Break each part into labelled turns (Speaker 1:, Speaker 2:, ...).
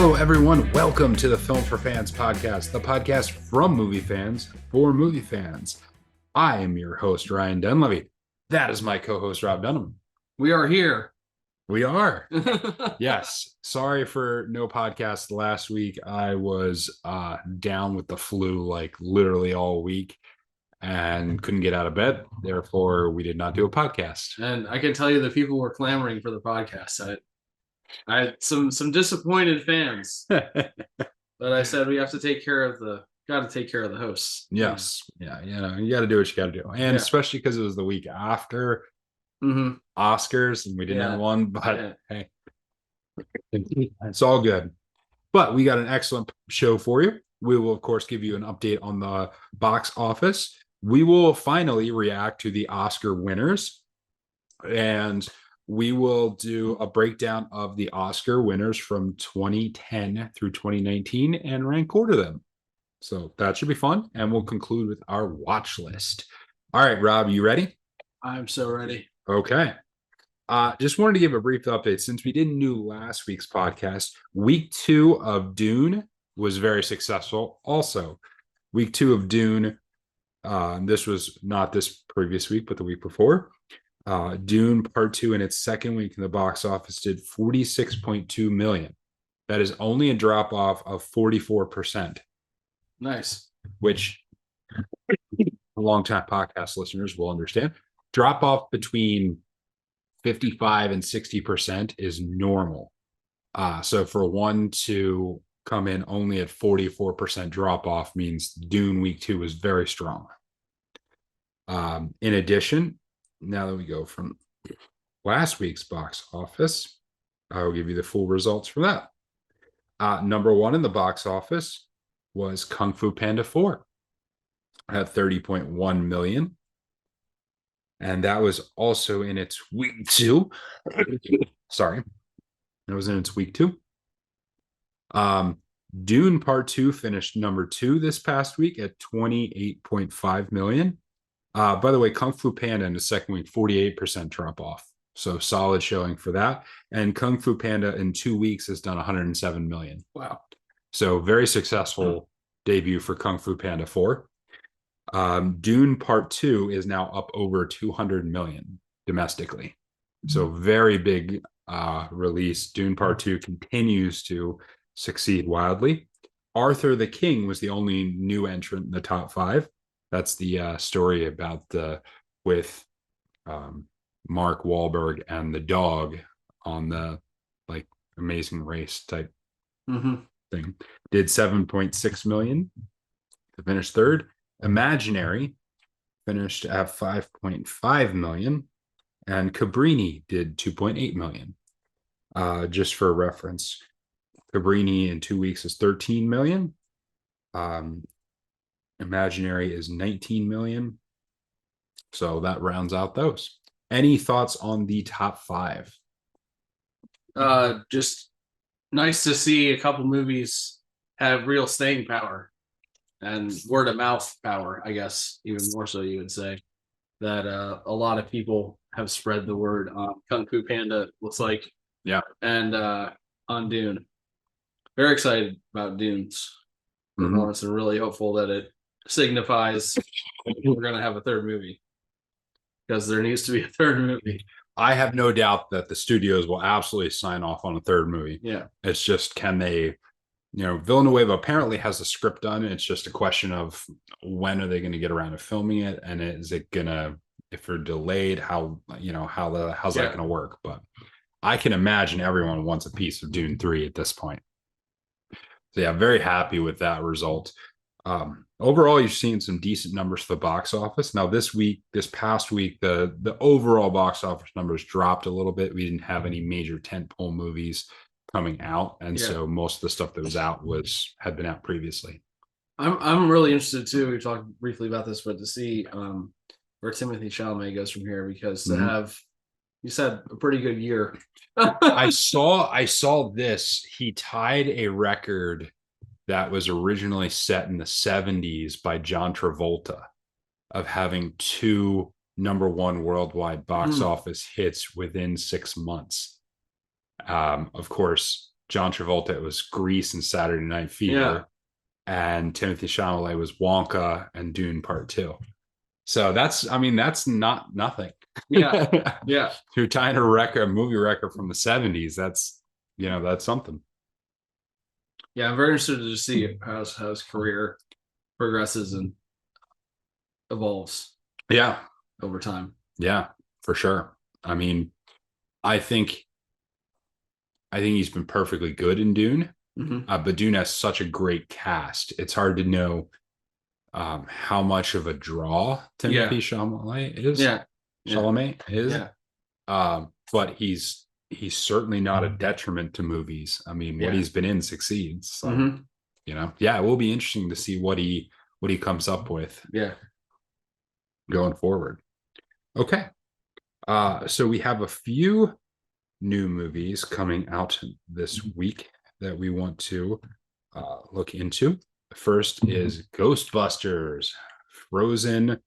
Speaker 1: Hello, everyone. Welcome to the Film for Fans podcast, the podcast from movie fans for movie fans. I am your host, Ryan Dunlevy. That is my co-host, Rob Dunham.
Speaker 2: We are here.
Speaker 1: We are. Yes. Sorry for no podcast last week. I was down with the flu like literally all week and couldn't get out of bed. Therefore, we did not do a podcast.
Speaker 2: And I can tell you that people were clamoring for the podcast. I had some disappointed fans, but I said we have to take care of the hosts.
Speaker 1: Yes. Yeah. You got to do what you got to do. And especially because it was the week after Oscars and we didn't have one, but hey, it's all good. But we got an excellent show for you. We will, of course, give you an update on the box office. We will finally react to the Oscar winners, and we will do a breakdown of the Oscar winners from 2010 through 2019 and rank order them. So that should be fun. And we'll conclude with our watch list. All right, Rob, you ready?
Speaker 2: I'm so ready.
Speaker 1: Okay. Just wanted to give a brief update. Since we didn't do last week's podcast, week 2 of Dune was very successful. Also, week 2 of Dune, this was not this previous week, but the week before. Dune Part 2 in its second week in the box office did $46.2 million. That is only a drop off of 44%.
Speaker 2: Nice.
Speaker 1: Which longtime podcast listeners will understand. Drop off between 55 and 60% is normal. So for one to come in only at 44% drop off means Dune week 2 was very strong. In addition, now that we go from last week's box office, I will give you the full results for that. Number 1 in the box office was Kung Fu Panda 4 at $30.1 million. And that was also in its week 2. Sorry. It was in its week 2. Dune Part 2 finished number 2 this past week at $28.5 million. By the way, Kung Fu Panda in the second week, 48% drop off. So solid showing for that. And Kung Fu Panda in 2 weeks has done $107 million.
Speaker 2: Wow.
Speaker 1: So very successful debut for Kung Fu Panda 4. Dune Part 2 is now up over 200 million domestically. So very big release. Dune Part 2 continues to succeed wildly. Arthur the King was the only new entrant in the top 5. That's the story about with Mark Wahlberg and the dog on the like Amazing Race type thing. Did 7.6 million to finish third. Imaginary finished at 5.5 million, and Cabrini did 2.8 million. Just for reference, Cabrini in 2 weeks is 13 million. Imaginary is 19 million. So that rounds out those. Any thoughts on the top 5?
Speaker 2: Just nice to see a couple movies have real staying power and word of mouth power, I guess, even more so you would say, that a lot of people have spread the word on Kung Fu Panda, looks like.
Speaker 1: Yeah.
Speaker 2: And on Dune. Very excited about Dune's performance and really hopeful that it signifies we're going to have a third movie, because there needs to be a third movie.
Speaker 1: I have no doubt that the studios will absolutely sign off on a third movie.
Speaker 2: Yeah.
Speaker 1: It's just, can they, Villeneuve apparently has the script done. It's just a question of when are they going to get around to filming it? And is it going to, if they're delayed, how's that going to work? But I can imagine everyone wants a piece of Dune 3 at this point. So yeah, very happy with that result. Overall, you're seeing some decent numbers for the box office. Now, this past week, the overall box office numbers dropped a little bit. We didn't have any major tentpole movies coming out, and so most of the stuff that was out had been out previously.
Speaker 2: I'm really interested too. We talked briefly about this, but to see where Timothée Chalamet goes from here, because to have, you said, a pretty good year.
Speaker 1: I saw this. He tied a record that was originally set in the 70s by John Travolta of having 2 #1 worldwide box office hits within 6 months. Of course, John Travolta, it was Grease and Saturday Night Fever.
Speaker 2: Yeah.
Speaker 1: And Timothy Chalamet was Wonka and Dune Part 2. So that's not nothing.
Speaker 2: Yeah. Yeah.
Speaker 1: You're tying a movie record from the 70s. That's something.
Speaker 2: Yeah, I'm very interested to see how his career progresses and evolves
Speaker 1: Yeah.
Speaker 2: over time.
Speaker 1: Yeah, for sure. I mean, I think he's been perfectly good in Dune. But Dune has such a great cast. It's hard to know how much of a draw Timothy Chalamet is.
Speaker 2: Yeah.
Speaker 1: Chalamet is.
Speaker 2: Yeah.
Speaker 1: But he's certainly not a detriment to movies. I mean, what he's been in succeeds. So, it will be interesting to see what he comes up with.
Speaker 2: Yeah.
Speaker 1: Going forward. Okay. So we have a few new movies coming out this week that we want to look into. The first is Ghostbusters Frozen.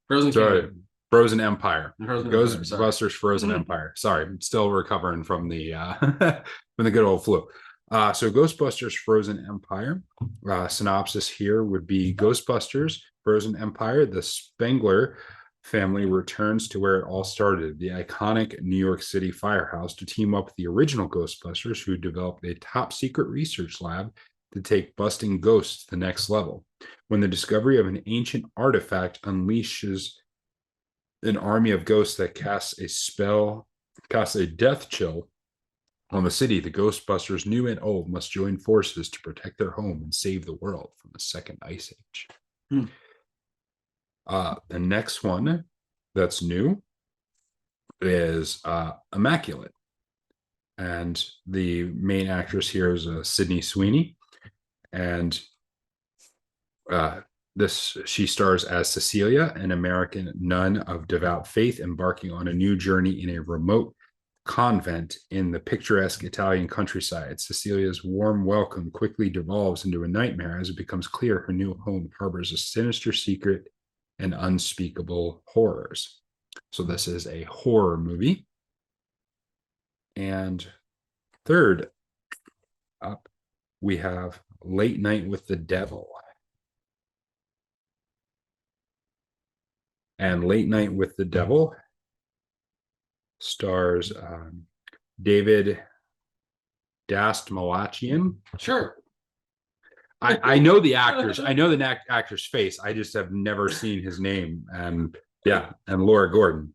Speaker 1: Frozen Empire. Ghostbusters Frozen Empire. Sorry, I'm still recovering from the from the good old flu. So Ghostbusters Frozen Empire. Synopsis here would be Ghostbusters Frozen Empire. The Spengler family returns to where it all started, the iconic New York City firehouse, to team up with the original Ghostbusters, who developed a top secret research lab to take busting ghosts to the next level. When the discovery of an ancient artifact unleashes an army of ghosts that casts a death chill on the city, the Ghostbusters, new and old, must join forces to protect their home and save the world from the second ice age. The next one that's new is Immaculate. And the main actress here is Sydney Sweeney. And she stars as Cecilia, an American nun of devout faith embarking on a new journey in a remote convent in the picturesque Italian countryside. Cecilia's warm welcome quickly devolves into a nightmare as it becomes clear her new home harbors a sinister secret and unspeakable horrors. So this is a horror movie. And third up, we have Late Night with the Devil. And Late Night with the Devil stars David Dastmalchian.
Speaker 2: Sure.
Speaker 1: I know the actors. I know the actor's face. I just have never seen his name. And Laura Gordon.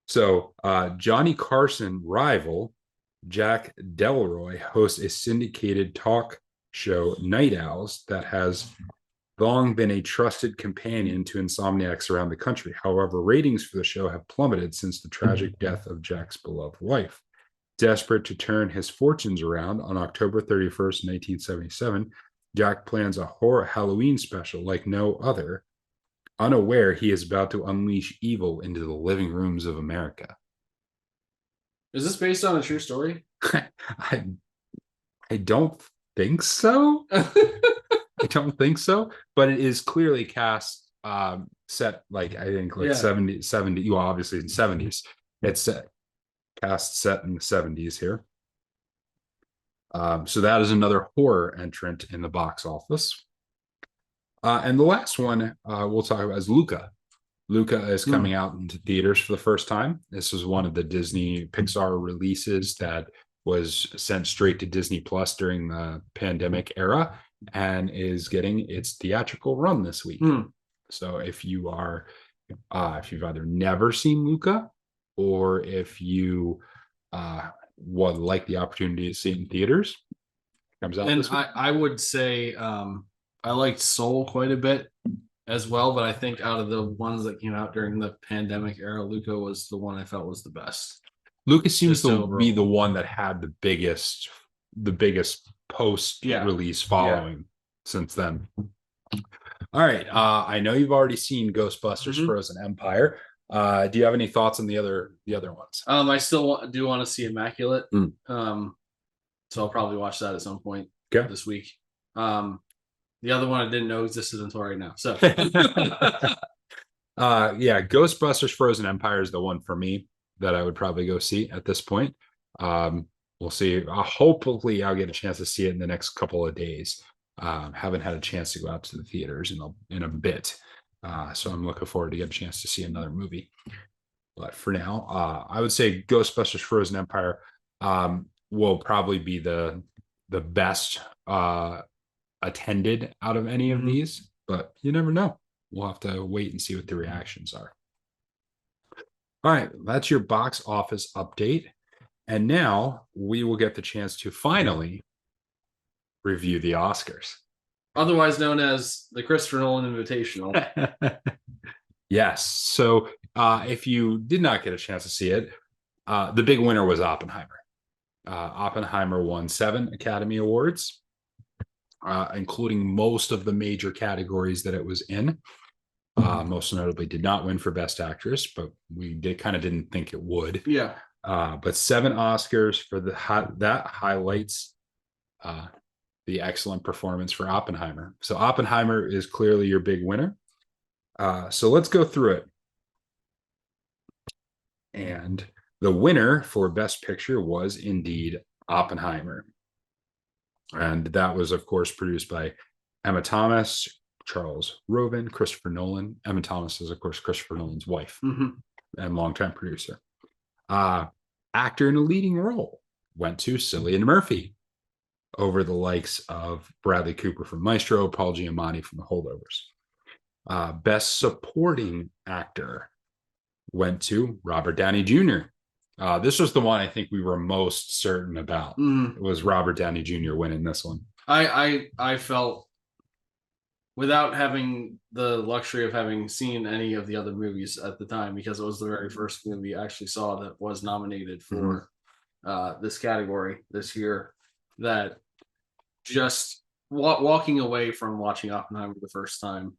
Speaker 1: So Johnny Carson rival Jack Delroy hosts a syndicated talk show, Night Owls, that has long been a trusted companion to insomniacs around the country. However, ratings for the show have plummeted since the tragic death of Jack's beloved wife. Desperate to turn his fortunes around, on October 31st, 1977, Jack plans a horror Halloween special like no other, unaware he is about to unleash evil into the living rooms of America.
Speaker 2: Is this based on a true story?
Speaker 1: I don't think so. I don't think so, but it is clearly cast set like I think like 70, well, obviously in 70s. It's cast set in the 70s here. So that is another horror entrant in the box office. And the last one we'll talk about is Luca. Luca is coming out into theaters for the first time. This is one of the Disney Pixar releases that was sent straight to Disney Plus during the pandemic era and is getting its theatrical run this week. So if you've either never seen Luca or if you would like the opportunity to see it in theaters, it comes out this week.
Speaker 2: I would say I liked Soul quite a bit as well, but I think out of the ones that came out during the pandemic era, Luca was the one I felt was the best.
Speaker 1: Luca seems to be the one that had the biggest post release following since then. All right. I know you've already seen Ghostbusters Frozen Empire. Do you have any thoughts on the other ones?
Speaker 2: I still do want to see Immaculate. So I'll probably watch that at some point this week. The other one I didn't know existed until right now. So
Speaker 1: Ghostbusters Frozen Empire is the one for me. that I would probably go see at this point. We'll see. Hopefully, I'll get a chance to see it in the next couple of days. Haven't had a chance to go out to the theaters in a bit, so I'm looking forward to get a chance to see another movie. But for now, I would say Ghostbusters: Frozen Empire will probably be the best attended out of any of these, but you never know. We'll have to wait and see what the reactions are. All right, that's your box office update. And now we will get the chance to finally review the Oscars.
Speaker 2: Otherwise known as the Christopher Nolan Invitational.
Speaker 1: Yes. So if you did not get a chance to see it, the big winner was Oppenheimer. Oppenheimer won 7 Academy Awards, including most of the major categories that it was in. Most notably did not win for Best Actress, but we didn't think it would.
Speaker 2: Yeah.
Speaker 1: But 7 Oscars for that highlights the excellent performance for Oppenheimer. So Oppenheimer is clearly your big winner. So let's go through it. And the winner for Best Picture was indeed Oppenheimer. And that was, of course, produced by Emma Thomas, Charles Roven, Christopher Nolan. Emma Thomas is, of course, Christopher Nolan's wife and longtime producer. Actor in a leading role went to Cillian Murphy over the likes of Bradley Cooper from Maestro, Paul Giamatti from The Holdovers. Best Supporting Actor went to Robert Downey Jr. This was the one I think we were most certain about. It was Robert Downey Jr. winning this one.
Speaker 2: I felt, without having the luxury of having seen any of the other movies at the time, because it was the very first movie I actually saw that was nominated for this category this year, that just walking away from watching Oppenheimer the first time,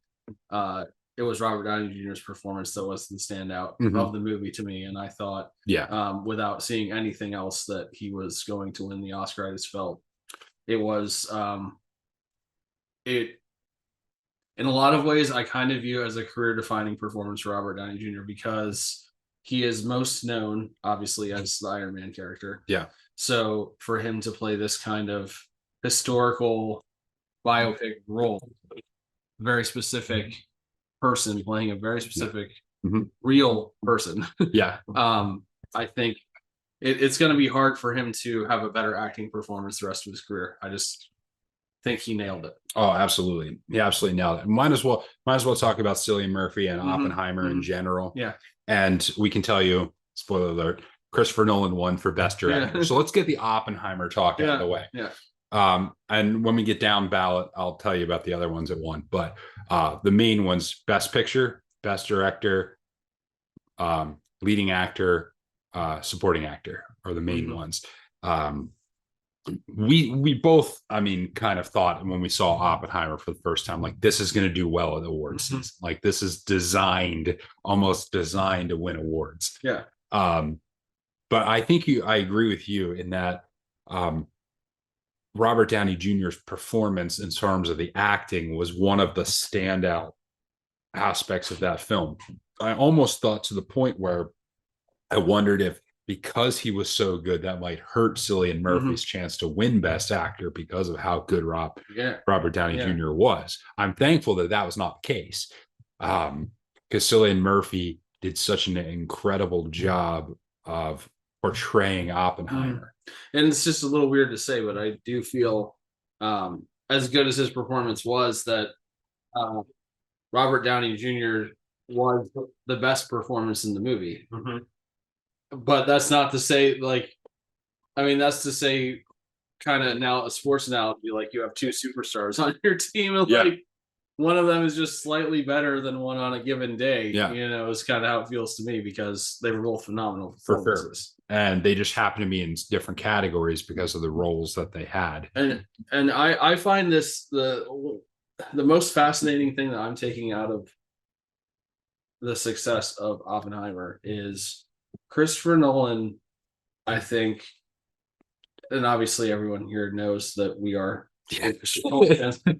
Speaker 2: it was Robert Downey Jr.'s performance that was the standout of the movie to me. And I thought, without seeing anything else, that he was going to win the Oscar. I just felt it was, in a lot of ways, I kind of view it as a career-defining performance for Robert Downey Jr. because he is most known, obviously, as the Iron Man character.
Speaker 1: Yeah.
Speaker 2: So for him to play this kind of historical biopic role, very specific person playing a very specific real person.
Speaker 1: Yeah.
Speaker 2: I think it's going to be hard for him to have a better acting performance the rest of his career. I just think he nailed it.
Speaker 1: Oh, absolutely. He absolutely nailed it. Might as well talk about Cillian Murphy and Oppenheimer in general.
Speaker 2: Yeah.
Speaker 1: And we can tell you, spoiler alert, Christopher Nolan won for Best Director. Yeah. So let's get the Oppenheimer talk out of the way.
Speaker 2: Yeah.
Speaker 1: And when we get down ballot, I'll tell you about the other ones that won. But the main ones: Best Picture, Best Director, Leading Actor, Supporting Actor are the main ones. We both, kind of thought when we saw Oppenheimer for the first time, like, this is going to do well at the awards season. Like, this is almost designed to win awards.
Speaker 2: Yeah.
Speaker 1: But I think I agree with you in that Robert Downey Jr.'s performance in terms of the acting was one of the standout aspects of that film. I almost thought to the point where I wondered if, because he was so good, that might hurt Cillian Murphy's chance to win Best Actor because of how good Robert Downey Jr. was. I'm thankful that was not the case, because Cillian Murphy did such an incredible job of portraying Oppenheimer.
Speaker 2: And it's just a little weird to say, but I do feel, as good as his performance was, that Robert Downey Jr. was the best performance in the movie. But that's not to say, that's to say, kind of now a sports analogy, like you have two superstars on your team, and like one of them is just slightly better than one on a given day. Is kind of how it feels to me, because they were both phenomenal performances.
Speaker 1: For sure. And they just happen to be in different categories because of the roles that they had.
Speaker 2: And I find this the most fascinating thing that I'm taking out of the success of Oppenheimer is Christopher Nolan, I think, and obviously everyone here knows that we are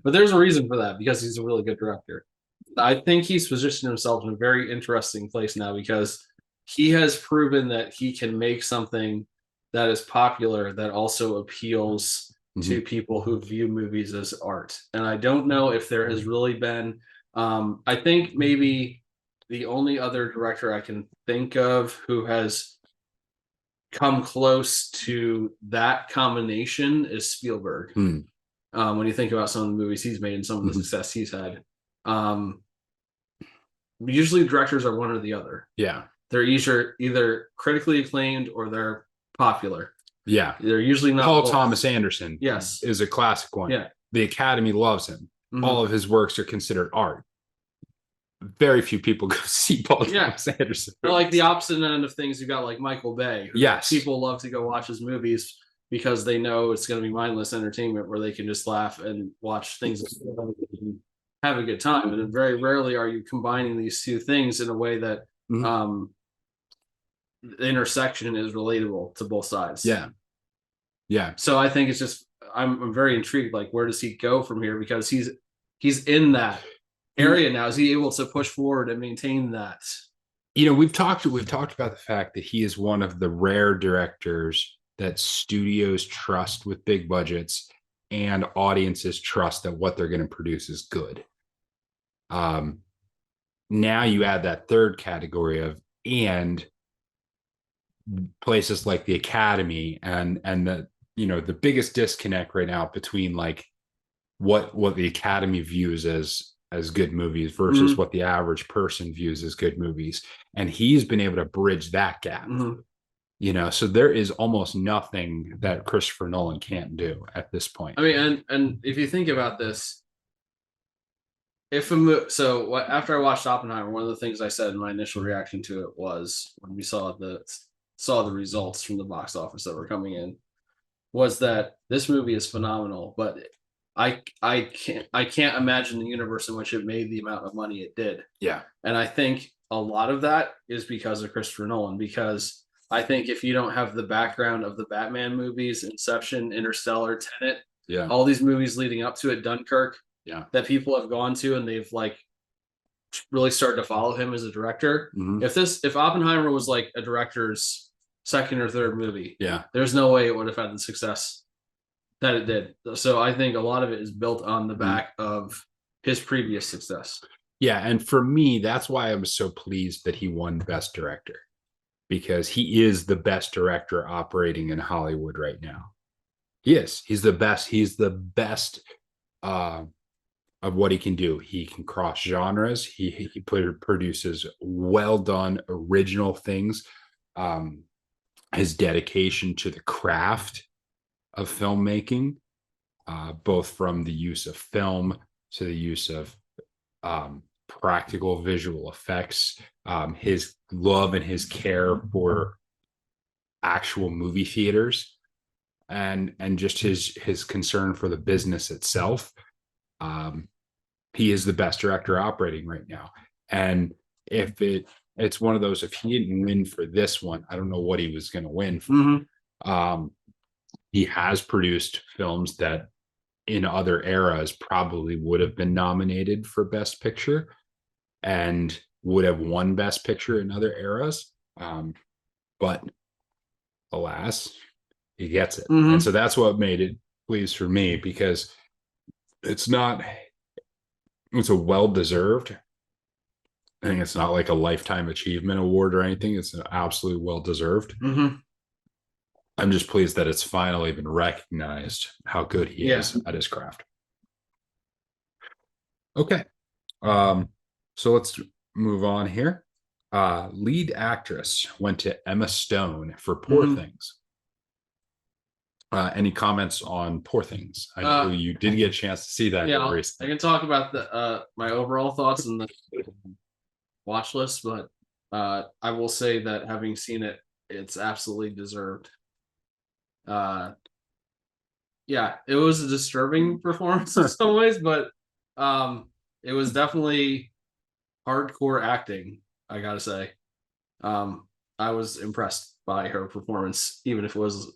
Speaker 2: but there's a reason for that, because he's a really good director. I think he's positioned himself in a very interesting place now, because he has proven that he can make something that is popular that also appeals to people who view movies as art. And I don't know if there has really been, I think maybe the only other director I can think of who has come close to that combination is Spielberg. When you think about some of the movies he's made and some of the success he's had, usually directors are one or the other.
Speaker 1: Yeah,
Speaker 2: they're either critically acclaimed or they're popular.
Speaker 1: Yeah,
Speaker 2: they're usually not.
Speaker 1: Paul Thomas Anderson.
Speaker 2: Yes,
Speaker 1: is a classic one.
Speaker 2: Yeah,
Speaker 1: the Academy loves him. All of his works are considered art. Very few people go see Paul Thomas Anderson.
Speaker 2: Or like the opposite end of things, you got like Michael Bay.
Speaker 1: Yes,
Speaker 2: people love to go watch his movies because they know it's going to be mindless entertainment where they can just laugh and watch things and have a good time. And very rarely are you combining these two things in a way that the intersection is relatable to both sides.
Speaker 1: Yeah.
Speaker 2: So I think it's just I'm very intrigued. Like, where does he go from here? Because he's in that area now. Is he able to push forward and maintain that?
Speaker 1: We've talked about the fact that he is one of the rare directors that studios trust with big budgets and audiences trust that what they're going to produce is good. Now you add that third category of and places like the Academy and the the biggest disconnect right now between like what the Academy views as good movies versus what the average person views as good movies, and he's been able to bridge that gap. So there is almost nothing that Christopher Nolan can't do at this point.
Speaker 2: I mean, and if you think about this, after I watched Oppenheimer, one of the things I said in my initial reaction to it was when we saw the results from the box office that were coming in, was that this movie is phenomenal, but I can't imagine the universe in which it made the amount of money it did.
Speaker 1: Yeah.
Speaker 2: And I think a lot of that is because of Christopher Nolan, because I think if you don't have the background of the Batman movies, Inception, Interstellar, Tenet, all these movies leading up to it, Dunkirk, that people have gone to and they've like really started to follow him as a director. If Oppenheimer was like a director's second or third movie, there's no way it would have had the success that it did. So I think a lot of it is built on the back of his previous success.
Speaker 1: Yeah, and for me, that's why I was so pleased that he won Best Director, because he is the best director operating in Hollywood right now. He is. He's the best. He's the best of what he can do. He can cross genres. He produces well done original things. His dedication to the craft of filmmaking, both from the use of film to the use of practical visual effects, his love and his care for actual movie theaters, and just his concern for the business itself. He is the best director operating right now. And if it's one of those, if he didn't win for this one, I don't know what he was going to win for. He has produced films that in other eras probably would have been nominated for Best Picture and would have won Best Picture in other eras. But alas, he gets it. And so that's what made it pleased for me, because it's a well-deserved. I think it's not like a lifetime achievement award or anything. It's absolutely well-deserved. I'm just pleased that it's finally been recognized how good he is at his craft. Okay. So let's move on here. Lead actress went to Emma Stone for Poor Things. Any comments on Poor Things? I know you did get a chance to see that.
Speaker 2: I can talk about my overall thoughts in the watch list, but I will say that having seen it, it's absolutely deserved. It was a disturbing performance in some ways, but it was definitely hardcore acting, I gotta say. I was impressed by her performance, even if it was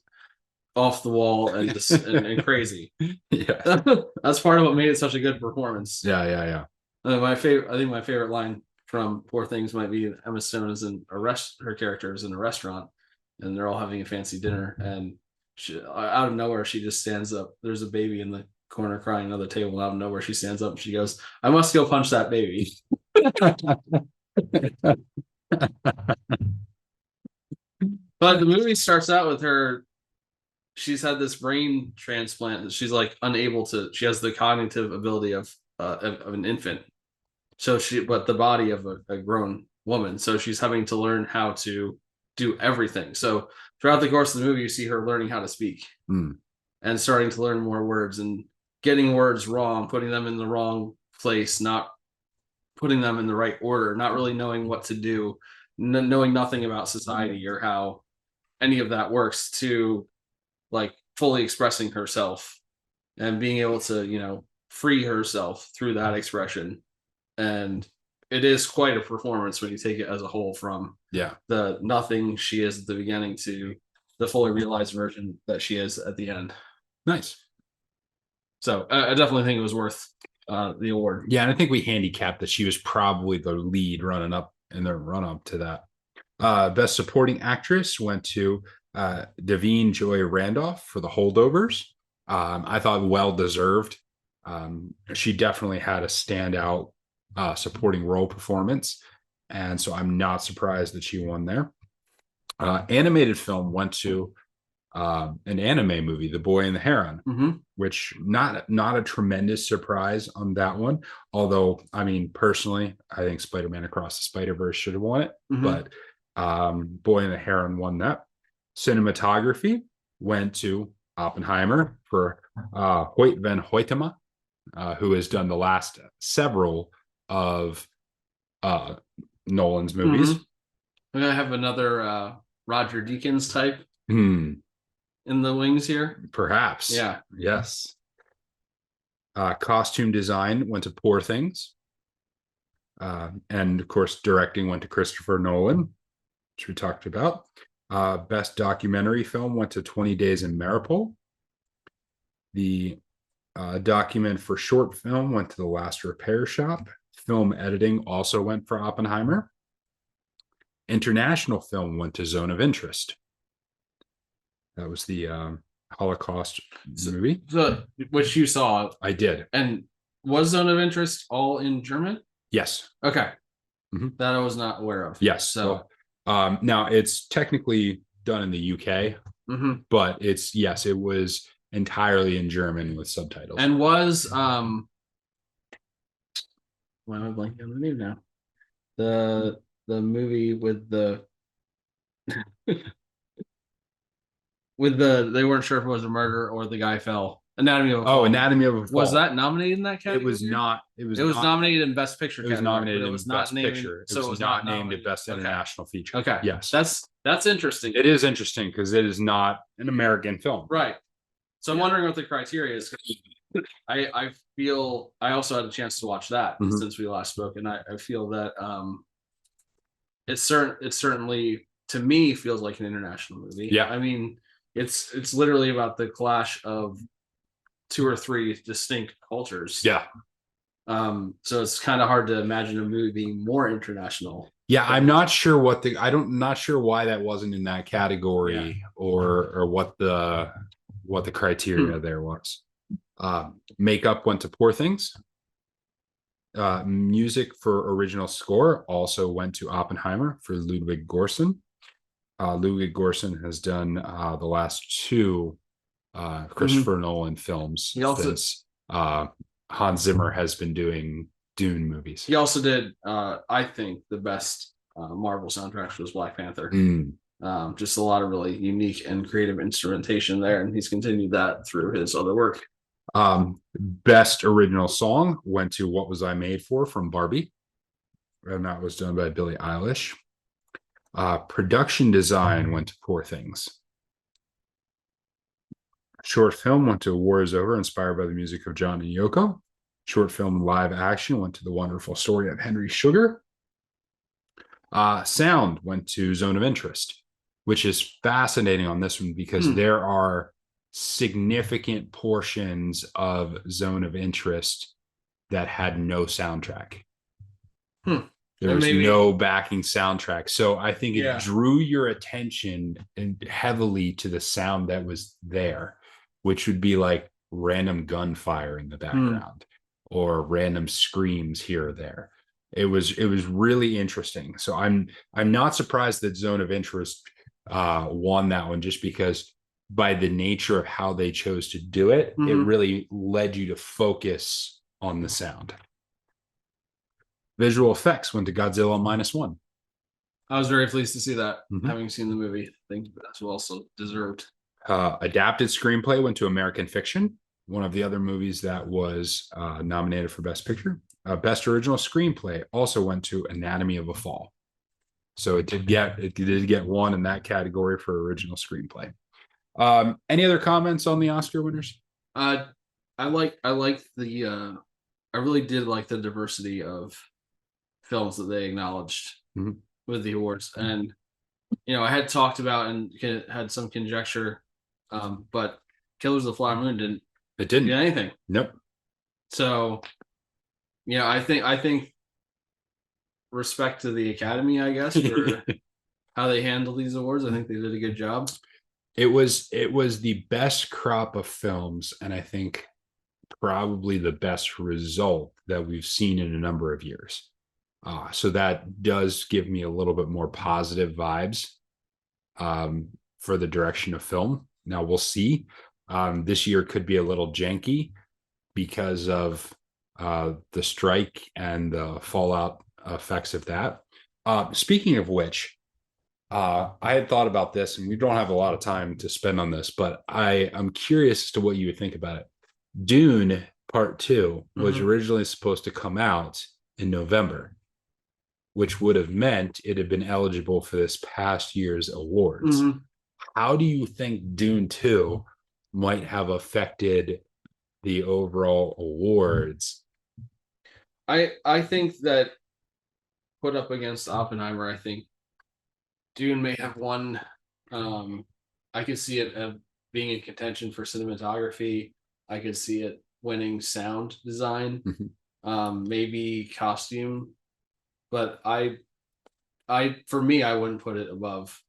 Speaker 2: off the wall and just and crazy. That's part of what made it such a good performance.
Speaker 1: Yeah.
Speaker 2: I think my favorite line from Poor Things might be Emma Stone is in her character is in a restaurant, and they're all having a fancy dinner, and out of nowhere she just stands up. There's a baby in the corner crying on the table. Out of nowhere she stands up and she goes, "I must go punch that baby." But the movie starts out with her. She's had this brain transplant that she's like unable to. She has the cognitive ability of an infant. So but the body of a grown woman. So she's having to learn how to do everything. So throughout the course of the movie, you see her learning how to speak and starting to learn more words and getting words wrong, putting them in the wrong place, not putting them in the right order, not really knowing what to do, knowing nothing about society or how any of that works, to like fully expressing herself and being able to, free herself through that expression. And it is quite a performance when you take it as a whole, from the nothing she is at the beginning to the fully realized version that she is at the end.
Speaker 1: Nice.
Speaker 2: So I definitely think it was worth the award.
Speaker 1: Yeah, and I think we handicapped that she was probably the lead running up in the run-up to that. Best Supporting Actress went to Davine Joy Randolph for The Holdovers. I thought well-deserved. She definitely had a standout supporting role performance, and so I'm not surprised that she won there. Animated film went to an anime movie, The Boy and the Heron, which not a tremendous surprise on that one. Although, I mean, personally, I think Spider-Man Across the Spider-Verse should have won it, but Boy and the Heron won that. Cinematography went to Oppenheimer for Hoyt van Hoytema, who has done the last several of Nolan's movies.
Speaker 2: We're gonna have another Roger Deakins type in the wings here,
Speaker 1: perhaps.
Speaker 2: Yeah.
Speaker 1: Yes. Costume design went to Poor Things, and of course directing went to Christopher Nolan, which we talked about. Best documentary film went to 20 Days in Mariupol. The document for short film went to The Last Repair Shop. Film editing also went for Oppenheimer. International film went to Zone of Interest. That was the Holocaust movie.
Speaker 2: Which you saw.
Speaker 1: I did.
Speaker 2: And was Zone of Interest all in German?
Speaker 1: Yes.
Speaker 2: Okay. That I was not aware of.
Speaker 1: Yes.
Speaker 2: So
Speaker 1: now it's technically done in the UK, but it was entirely in German with subtitles.
Speaker 2: And was why am I blanking on the name now? The movie with the they weren't sure if it was a murder or the guy fell. Anatomy of a Fall.
Speaker 1: Anatomy of a Fall.
Speaker 2: Was that nominated in that category?
Speaker 1: It was not. It was
Speaker 2: nominated in Best Picture.
Speaker 1: It was nominated in
Speaker 2: Best
Speaker 1: Picture. It was not named at Best International Feature.
Speaker 2: Okay.
Speaker 1: Yes.
Speaker 2: That's interesting.
Speaker 1: It is interesting because it is not an American film.
Speaker 2: Right. So I'm wondering what the criteria is. I feel I also had a chance to watch that since we last spoke, and I feel that it certainly to me feels like an international movie.
Speaker 1: Yeah.
Speaker 2: I mean, it's literally about the clash of 2 or 3 distinct cultures.
Speaker 1: Yeah.
Speaker 2: So it's kind of hard to imagine a movie being more international.
Speaker 1: Yeah, I'm not sure not sure why that wasn't in that category or what the criteria there was. Makeup went to Poor Things. Music for original score also went to Oppenheimer for Ludwig Göransson. Ludwig Göransson has done the last 2 Christopher Nolan films since Hans Zimmer has been doing Dune movies.
Speaker 2: He also did, I think, the best Marvel soundtracks was Black Panther. Just a lot of really unique and creative instrumentation there, and he's continued that through his other work.
Speaker 1: Best original song went to What Was I Made For from Barbie, and that was done by Billie Eilish. Production design went to Poor Things. Short film went to War Is Over, inspired by the music of John and Yoko. Short film live action went to The Wonderful Story of Henry Sugar. Sound went to Zone of Interest, which is fascinating on this one because there are significant portions of Zone of Interest that had no soundtrack. There
Speaker 2: And
Speaker 1: was
Speaker 2: maybe,
Speaker 1: no backing soundtrack. So I think it
Speaker 2: yeah.
Speaker 1: drew your attention heavily to the sound that was there, which would be like random gunfire in the background or random screams here or there. It was really interesting. So I'm not surprised that Zone of Interest won that one, just because by the nature of how they chose to do it, it really led you to focus on the sound. Visual effects went to Godzilla -1.
Speaker 2: I was very pleased to see that, having seen the movie. I think that's also deserved.
Speaker 1: Adapted screenplay went to American Fiction, one of the other movies that was nominated for Best Picture. Best Original Screenplay also went to Anatomy of a Fall. So it did get one in that category for original screenplay. Any other comments on the Oscar winners?
Speaker 2: I like the I really did like the diversity of films that they acknowledged with the awards. And I had talked about and had some conjecture, but Killers of the Flower Moon didn't do anything.
Speaker 1: Nope.
Speaker 2: So I think respect to the Academy, I guess, for how they handle these awards. I think they did a good job.
Speaker 1: It was the best crop of films, and I think probably the best result that we've seen in a number of years. So that does give me a little bit more positive vibes for the direction of film. Now we'll see. This year could be a little janky because of the strike and the fallout effects of that. Speaking of which, I had thought about this, and we don't have a lot of time to spend on this, but I'm curious as to what you would think about it. Dune Part 2 was originally supposed to come out in November, which would have meant it had been eligible for this past year's awards. How do you think Dune 2 might have affected the overall awards?
Speaker 2: I think that put up against Oppenheimer, I think Dune may have won. I could see it being in contention for cinematography. I could see it winning sound design, maybe costume, but for me, I wouldn't put it above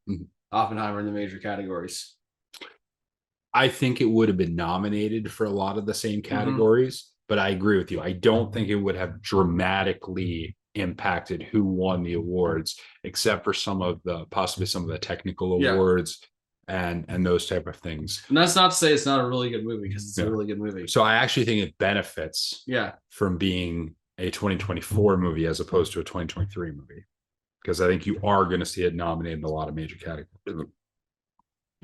Speaker 2: Oppenheimer in the major categories.
Speaker 1: I think it would have been nominated for a lot of the same categories, but I agree with you. I don't think it would have dramatically impacted who won the awards, except for possibly some of the technical awards and those type of things.
Speaker 2: And that's not to say it's not a really good movie, because it's a really good movie.
Speaker 1: So I actually think it benefits from being a 2024 movie as opposed to a 2023 movie, because I think you are going to see it nominated in a lot of major categories.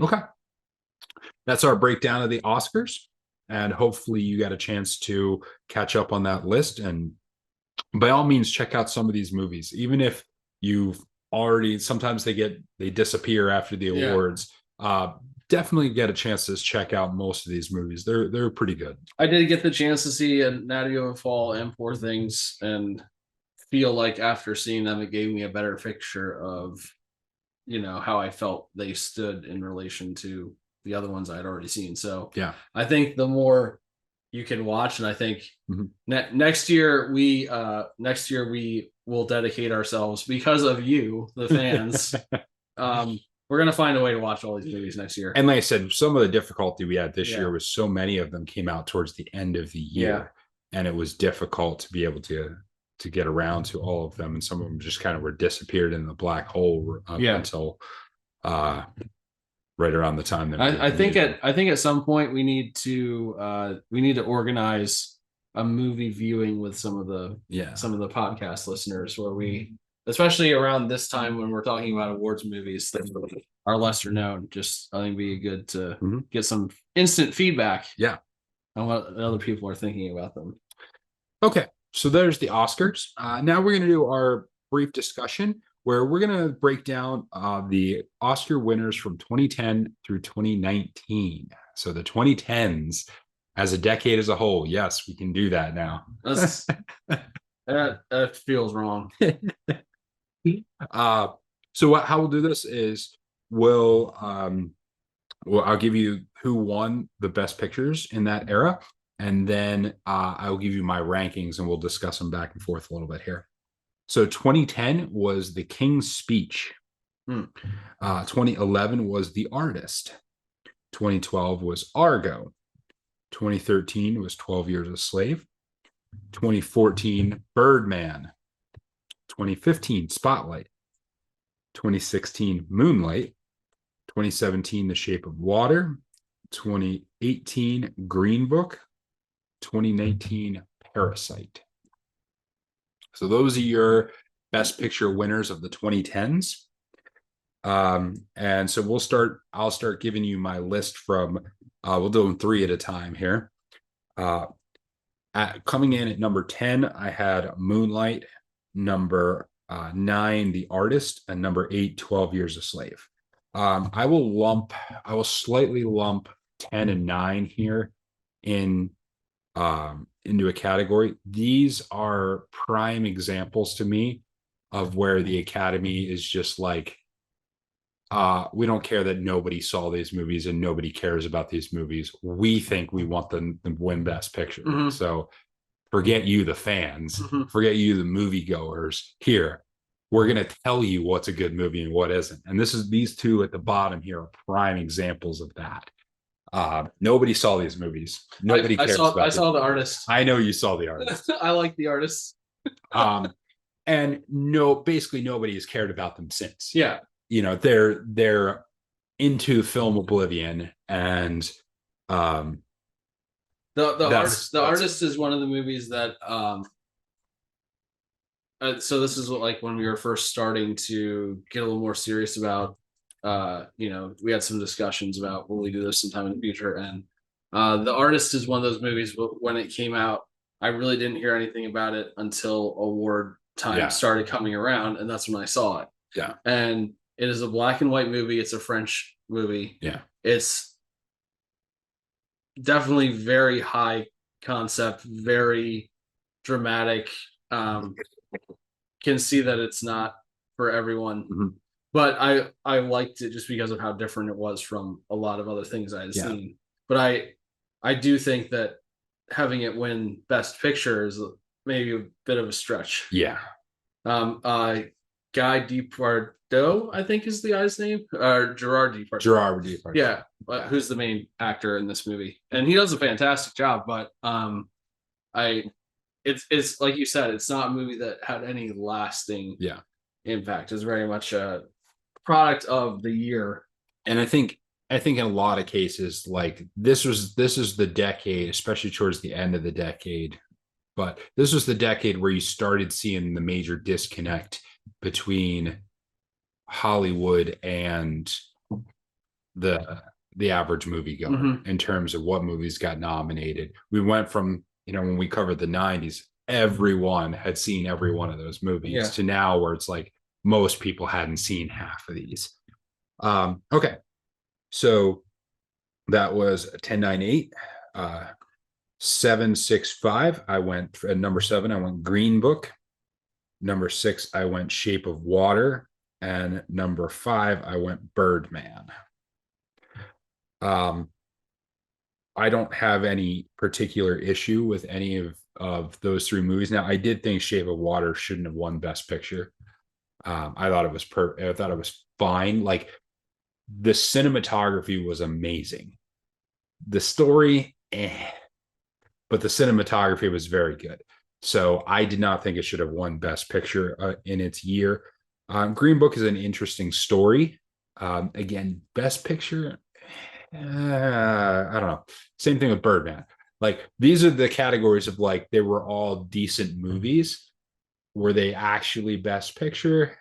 Speaker 1: Okay. That's our breakdown of the Oscars, and hopefully you got a chance to catch up on that list. And by all means, check out some of these movies, even if you've already, sometimes they disappear after the awards. Definitely get a chance to check out most of these movies. They're pretty good. I
Speaker 2: did get the chance to see Anatomy of a Fall and Poor Things, and feel like after seeing them, it gave me a better picture of how I felt they stood in relation to the other ones I had already seen. So I think the more you can watch, and I think next year we will dedicate ourselves, because of you, the fans. We're gonna find a way to watch all these movies next year.
Speaker 1: And like I said, some of the difficulty we had this year was so many of them came out towards the end of the year, and it was difficult to be able to get around to all of them, and some of them just kind of were disappeared in the black hole until right around the time that
Speaker 2: I think at some point we need to organize a movie viewing with some of the podcast listeners, where we, especially around this time when we're talking about awards movies that are lesser known, just I think it'd be good to get some instant feedback on what other people are thinking about them.
Speaker 1: Okay, so there's the Oscars. Now we're going to do our brief discussion, where we're going to break down the Oscar winners from 2010 through 2019. So the 2010s as a decade as a whole. Yes, we can do that now.
Speaker 2: That feels wrong.
Speaker 1: So how we'll do this is I'll give you who won the best pictures in that era, and then I'll give you my rankings, and we'll discuss them back and forth a little bit here. So 2010 was The King's Speech.
Speaker 2: Hmm.
Speaker 1: 2011 was The Artist. 2012 was Argo. 2013 was 12 Years a Slave. 2014, Birdman. 2015, Spotlight. 2016, Moonlight. 2017, The Shape of Water. 2018, Green Book. 2019, Parasite. So those are your best picture winners of the 2010s. And so I'll start giving you my list from, we'll do them three at a time here. Coming in at number 10, I had Moonlight, number 9, The Artist, and number 8, 12 Years a Slave. I will slightly lump 10 and 9 here into a category. These are prime examples to me of where the Academy is just like, we don't care that nobody saw these movies and nobody cares about these movies. We think we want them to win Best Picture. Mm-hmm. So forget you, the fans, forget you, the moviegoers. Here, we're going to tell you what's a good movie and what isn't. And these two at the bottom here are prime examples of that. Nobody saw these movies. Nobody cares about
Speaker 2: I saw The Artist.
Speaker 1: I know you saw The Artist.
Speaker 2: I like The Artist.
Speaker 1: And basically nobody has cared about them since.
Speaker 2: Yeah.
Speaker 1: They're into film oblivion, and
Speaker 2: the Artist is one of the movies that so this is like when we were first starting to get a little more serious about we had some discussions about will we do this sometime in the future, and The Artist is one of those movies. When it came out, I really didn't hear anything about it until award time started coming around, and that's when I saw it.
Speaker 1: Yeah.
Speaker 2: And it is a black and white movie. It's a French movie.
Speaker 1: Yeah.
Speaker 2: It's definitely very high concept, very dramatic. Can see that it's not for everyone. Mm-hmm. But I liked it just because of how different it was from a lot of other things I had seen. But I do think that having it win Best Picture is maybe a bit of a stretch.
Speaker 1: Yeah.
Speaker 2: Guy Depardieu, I think is the guy's name, or Gerard Depardieu.
Speaker 1: Gerard Depardieu.
Speaker 2: Yeah, who's the main actor in this movie, and he does a fantastic job. But it's like you said, it's not a movie that had any lasting impact. It's very much a product of the year.
Speaker 1: And I think in a lot of cases, like this is the decade, especially towards the end of the decade. But this was the decade where you started seeing the major disconnect between Hollywood and the average moviegoer in terms of what movies got nominated. We went from, when we covered the 90s, everyone had seen every one of those movies to now where it's like most people hadn't seen half of these. Okay. So that was 1098. 765. I went at number 7. I went Green Book. Number 6, I went Shape of Water, and number 5, I went Birdman. I don't have any particular issue with any of those three movies. Now, I did think Shape of Water shouldn't have won Best Picture. I thought it was I thought it was fine. Like the cinematography was amazing. The story, but the cinematography was very good. So I did not think it should have won Best Picture in its year. Green Book is an interesting story. Again, Best Picture, I don't know. Same thing with Birdman. Like these are the categories of like they were all decent movies. Were they actually Best Picture?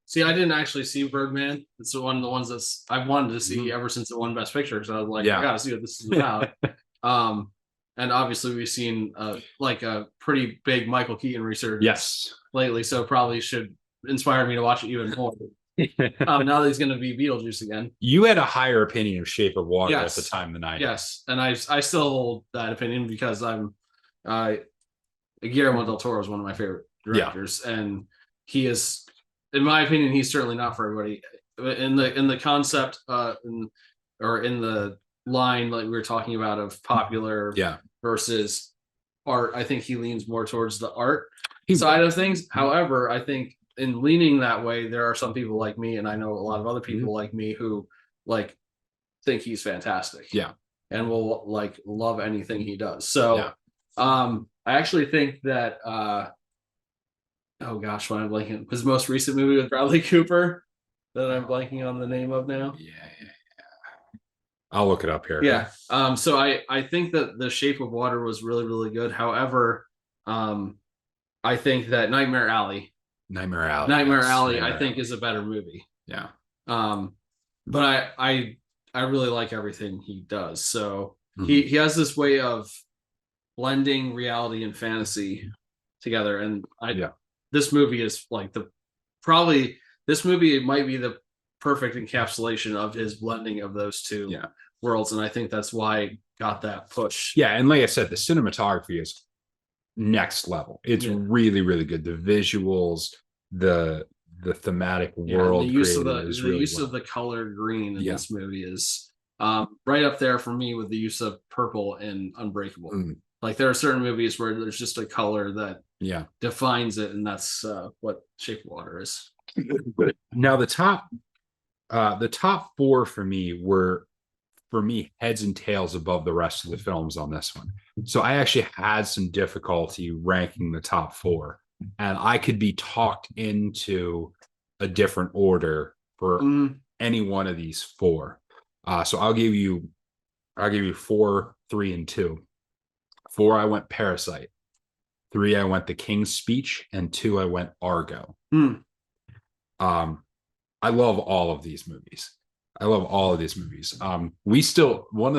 Speaker 2: See, I didn't actually see Birdman. It's one of the ones that's I've wanted to see ever since it won Best Picture. So I was like, I gotta see what this is about. And obviously we've seen like a pretty big Michael Keaton resurgence lately, so probably should inspire me to watch it even more. Now that he's going to be Beetlejuice again.
Speaker 1: You had a higher opinion of Shape of Water at the time than I did.
Speaker 2: Yes, and I still hold that opinion because I'm Guillermo del Toro is one of my favorite directors, and he is, in my opinion, he's certainly not for everybody. In the concept, or in the line like we were talking about of popular versus art, I think he leans more towards the art. side of things. However, I think in leaning that way, there are some people like me, and I know a lot of other people like me who like think he's fantastic.
Speaker 1: Yeah.
Speaker 2: And will like love anything he does. So I actually think that oh gosh, when I'm blanking, his most recent movie with Bradley Cooper that I'm blanking on the name of now.
Speaker 1: Yeah. I'll look it up here.
Speaker 2: Yeah. So I think that The Shape of Water was really, really good. However, I think that Nightmare Alley, I think is a better movie.
Speaker 1: Yeah.
Speaker 2: But I really like everything he does. So he has this way of blending reality and fantasy together. And this movie is like this movie might be the perfect encapsulation of his blending of those two worlds. And I think that's why I got that push.
Speaker 1: Yeah. And like I said, the cinematography is next level. It's really, really good. The visuals, the thematic world,
Speaker 2: the use of the color green in this movie is right up there for me with the use of purple in Unbreakable. Like there are certain movies where there's just a color that defines it, and that's what Shape of Water is.
Speaker 1: Now the top four for me were heads and tails above the rest of the films on this one. So I actually had some difficulty ranking the top four, and I could be talked into a different order for any one of these four. So I'll give you 4, 3, and 2. 4, I went Parasite. 3, I went The King's Speech, and 2, I went Argo. I love all of these movies. One of the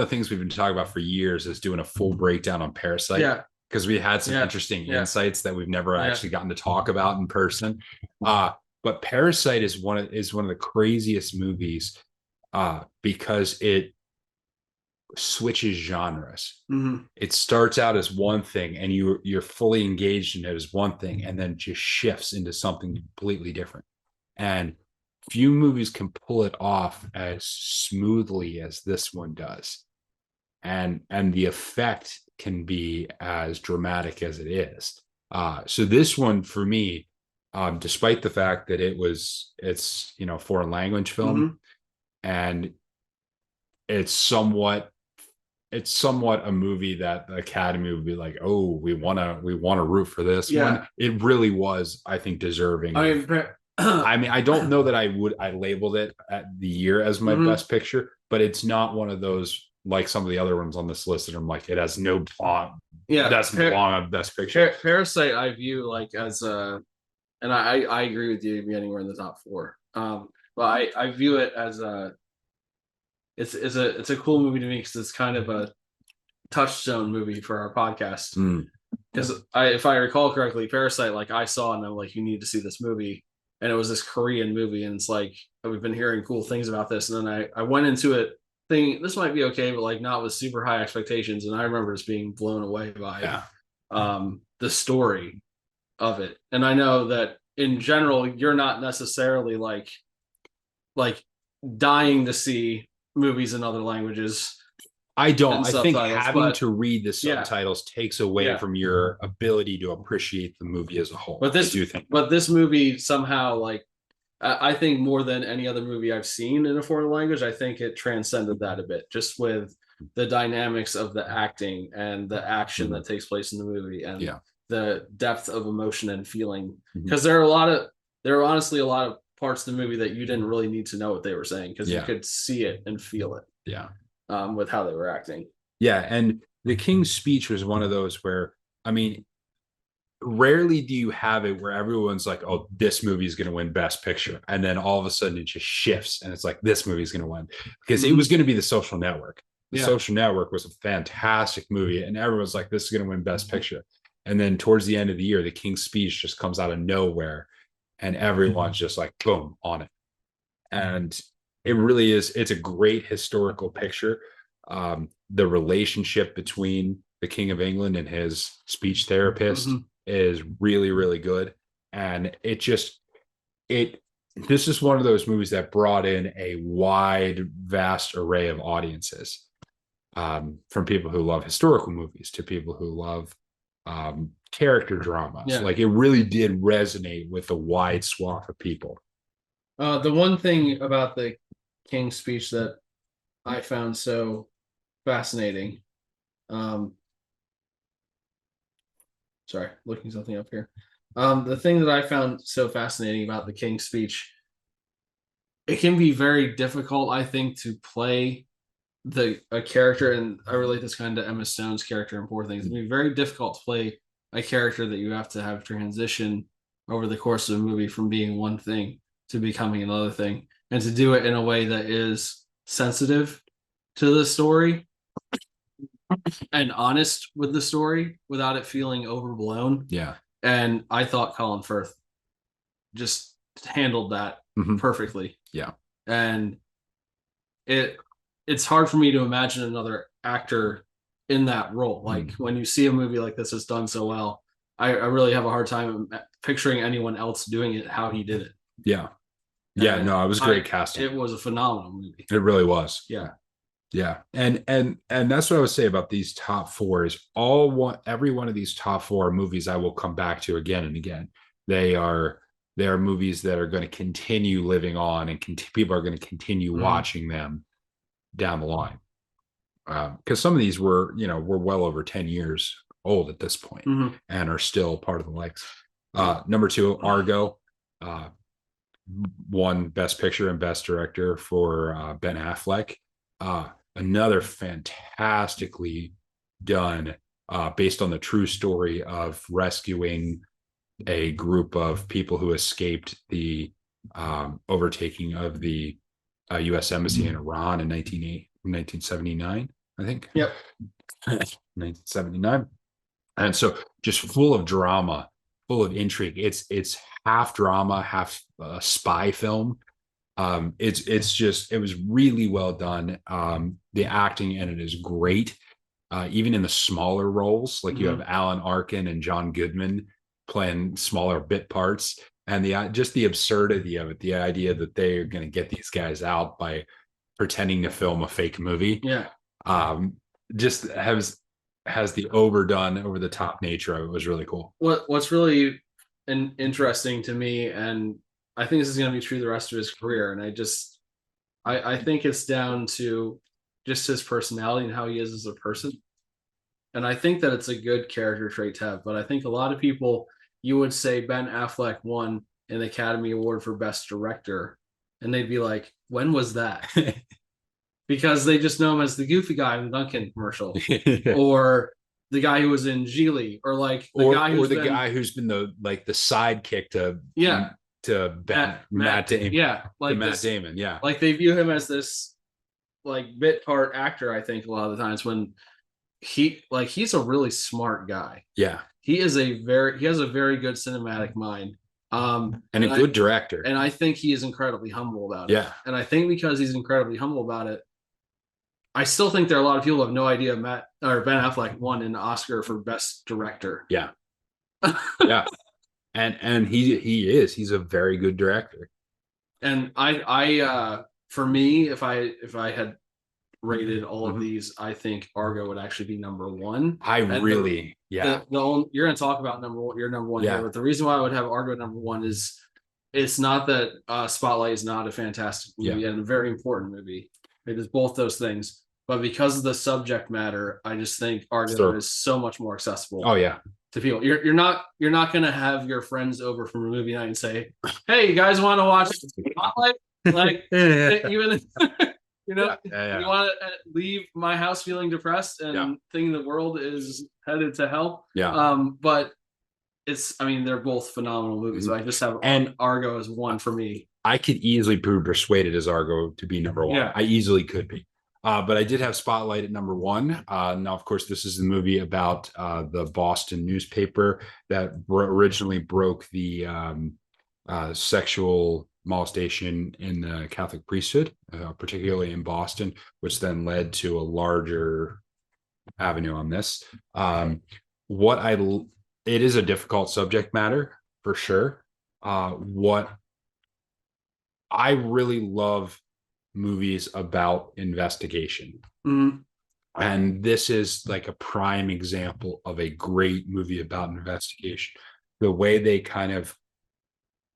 Speaker 1: things we've been talking about for years is doing a full breakdown on Parasite. Yeah. Because we had some interesting insights that we've never actually gotten to talk about in person. But Parasite is one of the craziest movies because it switches genres. It starts out as one thing, and you're fully engaged in it as one thing, and then just shifts into something completely different. And few movies can pull it off as smoothly as this one does, and the effect can be as dramatic as it is. So this one for me, despite the fact that it's foreign language film, and it's somewhat a movie that the Academy would be like, oh, we want to root for this one. It really was, I think, deserving. I mean, I don't know that I labeled it at the year as my best picture, but it's not one of those like some of the other ones on this list that I'm like, it has no plot. Doesn't belong on best picture.
Speaker 2: Parasite, I view like as and I agree with you being anywhere in the top 4. But I view it as it's a cool movie to me because it's kind of a touchstone movie for our podcast. Because if I recall correctly, Parasite, like I saw and I'm like, you need to see this movie. And it was this Korean movie, and it's like we've been hearing cool things about this. And then I went into it thinking this might be okay, but like not with super high expectations. And I remember just being blown away by the story of it. And I know that in general, you're not necessarily like dying to see movies in other languages.
Speaker 1: I don't. I think having to read the subtitles takes away from your ability to appreciate the movie as a whole.
Speaker 2: But this movie somehow, like, I think more than any other movie I've seen in a foreign language, I think it transcended that a bit, just with the dynamics of the acting and the action that takes place in the movie, and the depth of emotion and feeling. Because there are honestly a lot of parts of the movie that you didn't really need to know what they were saying because you could see it and feel it.
Speaker 1: Yeah.
Speaker 2: With how they were acting.
Speaker 1: Yeah. And The King's Speech was one of those where, I mean, rarely do you have it where everyone's like, oh, this movie is going to win Best Picture. And then all of a sudden it just shifts and it's like, this movie is going to win. Because it was going to be The Social Network. The Social Network was a fantastic movie. And everyone's like, this is going to win Best Picture. And then towards the end of the year, The King's Speech just comes out of nowhere. And everyone's just like, boom, on it. And it really is. It's a great historical picture. The relationship between the King of England and his speech therapist is really, really good. And this is one of those movies that brought in a wide, vast array of audiences, from people who love historical movies to people who love character dramas.
Speaker 2: Yeah.
Speaker 1: Like it really did resonate with a wide swath of people.
Speaker 2: The one thing about the King's speech that I found so fascinating. Sorry, looking something up here. The thing that I found so fascinating about the King's speech, it can be very difficult, I think, to play a character, and I relate this kind of Emma Stone's character in Poor Things. It can be very difficult to play a character that you have to have transition over the course of a movie from being one thing to becoming another thing, and to do it in a way that is sensitive to the story and honest with the story without it feeling overblown.
Speaker 1: Yeah.
Speaker 2: And I thought Colin Firth just handled that perfectly.
Speaker 1: Yeah.
Speaker 2: And it's hard for me to imagine another actor in that role. Like when you see a movie like this is done so well, I really have a hard time picturing anyone else doing it how he did it.
Speaker 1: Yeah. Yeah.
Speaker 2: And
Speaker 1: no, it was great casting.
Speaker 2: It was a phenomenal movie.
Speaker 1: It really was.
Speaker 2: Yeah.
Speaker 1: Yeah. And that's what I would say about these top four is every one of these top four movies I will come back to again and again. They are movies that are going to continue living on, and people are going to continue watching them down the line. Because some of these were well over 10 years old at this point and are still part of the likes. Number two, Argo, won Best Picture and Best Director for Ben Affleck. Another fantastically done, based on the true story of rescuing a group of people who escaped the overtaking of the U.S. Embassy in Iran in 1979, I think.
Speaker 2: Yep.
Speaker 1: 1979. And so just full of drama, full of intrigue. It's half drama, half spy film. It was really well done. The acting in it is great. Even in the smaller roles, like you have Alan Arkin and John Goodman playing smaller bit parts, and just the absurdity of it, the idea that they are going to get these guys out by pretending to film a fake movie.
Speaker 2: Yeah.
Speaker 1: Just has the overdone, over the top nature of it. Was really cool.
Speaker 2: What's really interesting to me, and I think this is going to be true the rest of his career, and I think it's down to just his personality and how he is as a person. And I think that it's a good character trait to have. But I think a lot of people, you would say Ben Affleck won an Academy Award for Best Director, and they'd be like, when was that? Because they just know him as the goofy guy in the Dunkin' commercial, or the guy who was in Geely, or like the guy who's
Speaker 1: been the sidekick to Matt Damon.
Speaker 2: Yeah, like
Speaker 1: Matt Damon. Yeah,
Speaker 2: like they view him as this like bit part actor. I think a lot of the times when he's a really smart guy.
Speaker 1: Yeah,
Speaker 2: he has a very good cinematic mind.
Speaker 1: And a good director.
Speaker 2: And I think he is incredibly humble about it.
Speaker 1: Yeah,
Speaker 2: and I think because he's incredibly humble about it, I still think there are a lot of people who have no idea Ben Affleck won an Oscar for Best Director.
Speaker 1: Yeah. Yeah. And he's a very good director.
Speaker 2: And I for me, if I had rated all of these, I think Argo would actually be number one.
Speaker 1: You're going
Speaker 2: to talk about your number one here, but the reason why I would have Argo number one is it's not that Spotlight is not a fantastic movie and a very important movie. It is both those things. But because of the subject matter, I just think Argo is so much more accessible.
Speaker 1: Oh yeah,
Speaker 2: to people. You're not going to have your friends over from a movie night and say, "Hey, you guys want to watch Spotlight?" Like even you want to leave my house feeling depressed and thinking the world is headed to hell.
Speaker 1: Yeah.
Speaker 2: But they're both phenomenal movies. So I just have Argo as one for me.
Speaker 1: I could easily be persuaded as Argo to be number one. Yeah. I easily could be. But I did have Spotlight at number one. Now, of course, this is the movie about the Boston newspaper that originally broke the sexual molestation in the Catholic priesthood, particularly in Boston, which then led to a larger avenue on this. It is a difficult subject matter for sure. What I really love movies about investigation. And this is like a prime example of a great movie about investigation. The way they kind of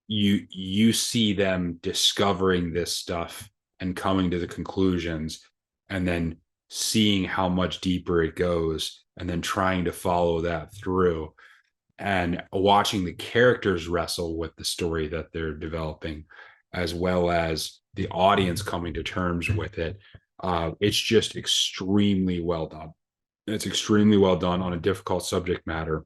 Speaker 1: you see them discovering this stuff and coming to the conclusions, and then seeing how much deeper it goes, and then trying to follow that through, and watching the characters wrestle with the story that they're developing, as well as the audience coming to terms with it. It's just extremely well done. It's extremely well done on a difficult subject matter.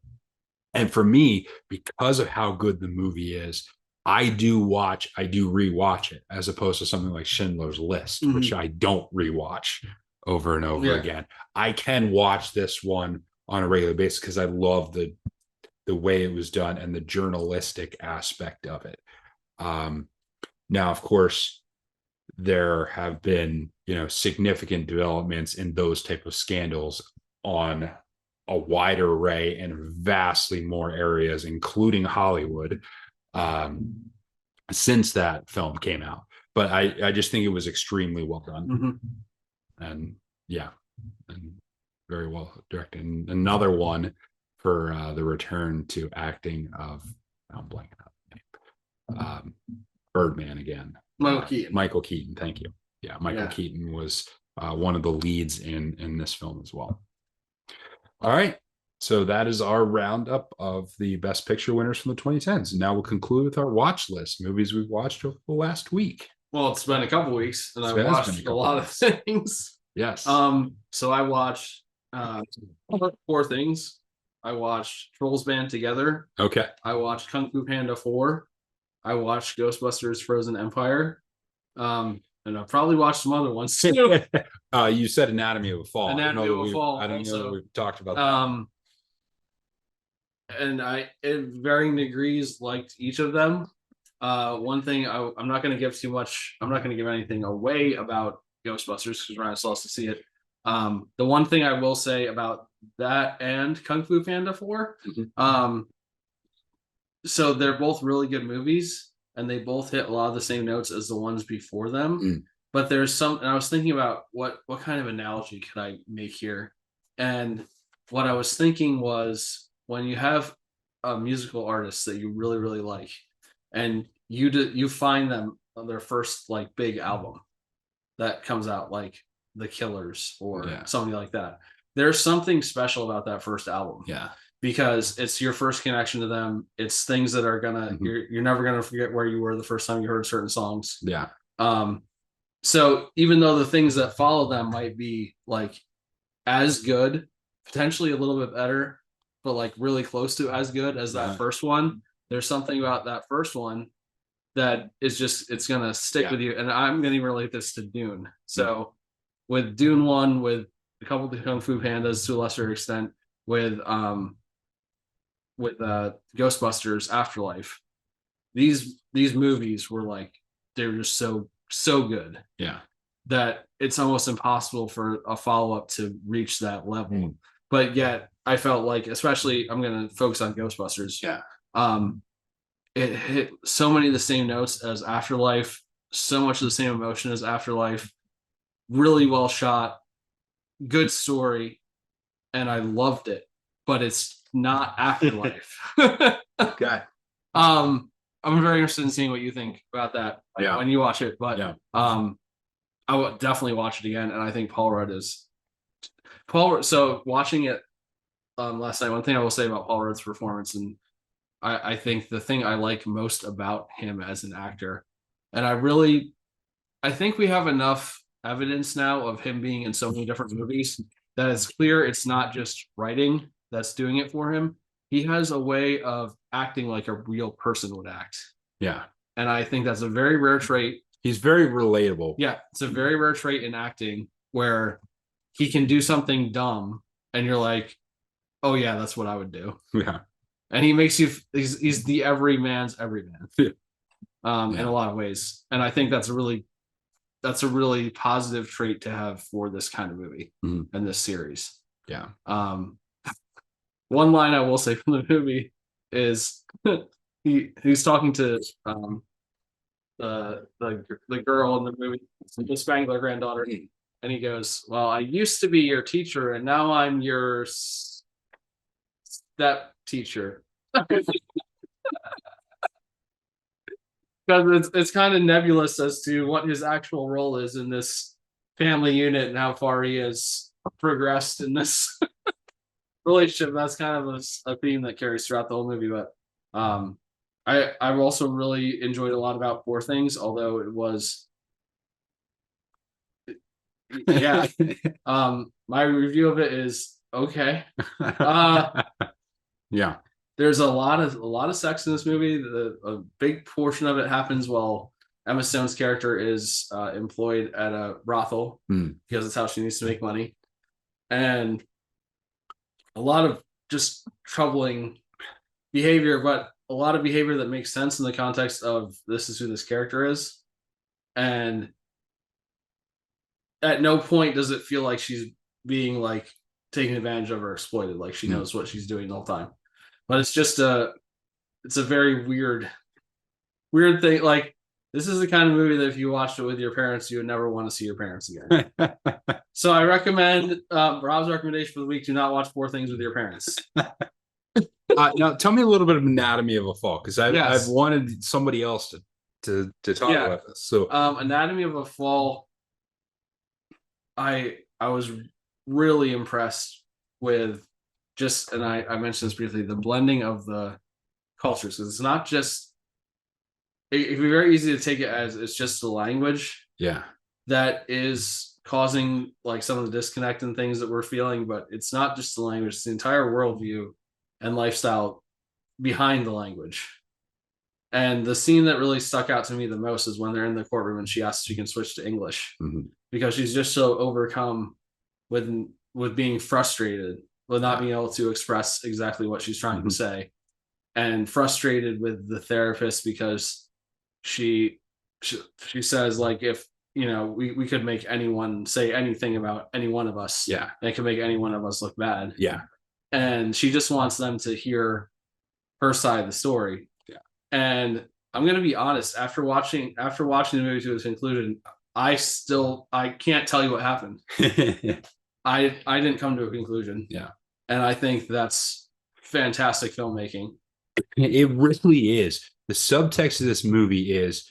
Speaker 1: And for me, because of how good the movie is, I do rewatch it, as opposed to something like Schindler's List, which I don't rewatch over and over again. I can watch this one on a regular basis because I love the way it was done and the journalistic aspect of it. Now, of course, there have been, significant developments in those type of scandals on a wider array and vastly more areas, including Hollywood, since that film came out. But I just think it was extremely well done. And and very well directed. And another one for the return to acting of, I'm blanking out, Birdman again. Michael Keaton. Thank you. Yeah, Michael Keaton was one of the leads in this film as well. All right. So that is our roundup of the Best Picture winners from the 2010s. Now we'll conclude with our watch list, movies we've watched over the last week.
Speaker 2: Well, it's been a couple weeks, and I've watched a lot of things.
Speaker 1: Yes.
Speaker 2: So I watched 4 things. I watched Trolls Band Together.
Speaker 1: Okay.
Speaker 2: I watched Kung Fu Panda 4. I watched Ghostbusters Frozen Empire. And I've probably watched some other ones too.
Speaker 1: You said Anatomy of a Fall.
Speaker 2: Anatomy of a Fall.
Speaker 1: I don't know that we've talked about that.
Speaker 2: And I, in varying degrees, liked each of them. One thing I'm not going to give too much. I'm not going to give anything away about Ghostbusters because Ryan still has to see it. The one thing I will say about that and Kung Fu Panda 4, so they're both really good movies, and they both hit a lot of the same notes as the ones before them. But there's some, and I was thinking about what kind of analogy could I make here, and what I was thinking was, when you have a musical artist that you really, really like, and you find them on their first like big album that comes out, like The Killers or something like that. There's something special about that first album.
Speaker 1: Yeah.
Speaker 2: Because it's your first connection to them. It's things that are gonna, you're never gonna forget where you were the first time you heard certain songs.
Speaker 1: Yeah.
Speaker 2: So even though the things that follow them might be like as good, potentially a little bit better, but like really close to as good as that first one, there's something about that first one that is just, it's gonna stick with you. And I'm gonna relate this to Dune. So with Dune 1, with a couple of the Kung Fu Pandas to a lesser extent, with Ghostbusters Afterlife, these movies were like, they were just so good that it's almost impossible for a follow-up to reach that level. But yet I felt like, especially, I'm going to focus on Ghostbusters, it hit so many of the same notes as Afterlife, so much of the same emotion as Afterlife, really well shot, good story, and I loved it. But it's not Afterlife.
Speaker 1: Okay.
Speaker 2: I'm very interested in seeing what you think about that when you watch it. But I would definitely watch it again, and I think Paul Rudd is So watching it last night, one thing I will say about Paul Rudd's performance, and I think the thing I like most about him as an actor, and I think we have enough evidence now of him being in so many different movies that it's clear it's not just writing that's doing it for him. He has a way of acting like a real person would act. Yeah. And I think that's a very rare trait.
Speaker 1: He's very relatable.
Speaker 2: Yeah. It's a very rare trait in acting where he can do something dumb and you're like, oh yeah, that's what I would do.
Speaker 1: Yeah.
Speaker 2: And he makes you, he's the everyman's everyman. In a lot of ways. And I think that's a really positive trait to have for this kind of movie and this series.
Speaker 1: Yeah.
Speaker 2: One line I will say from the movie is he's talking to the girl in the movie, the Spangler granddaughter, and he goes, "Well, I used to be your teacher, and now I'm your step teacher." Because it's kind of nebulous as to what his actual role is in this family unit and how far he has progressed in this relationship. That's kind of a theme that carries throughout the whole movie. But I've also really enjoyed a lot about Poor Things, although it was yeah. My review of it is okay.
Speaker 1: Yeah.
Speaker 2: There's a lot of sex in this movie. A big portion of it happens while Emma Stone's character is employed at a brothel because it's how she needs to make money, and a lot of just troubling behavior, but a lot of behavior that makes sense in the context of this is who this character is, and at no point does it feel like she's being like taken advantage of or exploited. Like she knows what she's doing the whole time. But it's just it's a very weird thing. Like this is the kind of movie that if you watched it with your parents, you would never want to see your parents again. So I recommend Rob's recommendation for the week: do not watch Poor Things with your parents.
Speaker 1: Now tell me a little bit of Anatomy of a Fall, because I've wanted somebody else to talk about this. So
Speaker 2: Anatomy of a Fall, I was really impressed with just, and I mentioned this briefly, the blending of the cultures. Because it's not just, it can be very easy to take it as it's just the language that is causing like some of the disconnect and things that we're feeling, but it's not just the language, it's the entire worldview and lifestyle behind the language. And the scene that really stuck out to me the most is when they're in the courtroom and she asks if she can switch to English because she's just so overcome with being frustrated with not being able to express exactly what she's trying to say, and frustrated with the therapist because she says, like, if you know we could make anyone say anything about any one of us, and it could make any one of us look bad, and she just wants them to hear her side of the story. And I'm gonna be honest, after watching the movie to its conclusion, I can't tell you what happened. I didn't come to a conclusion. And I think that's fantastic filmmaking.
Speaker 1: It really is. The subtext of this movie is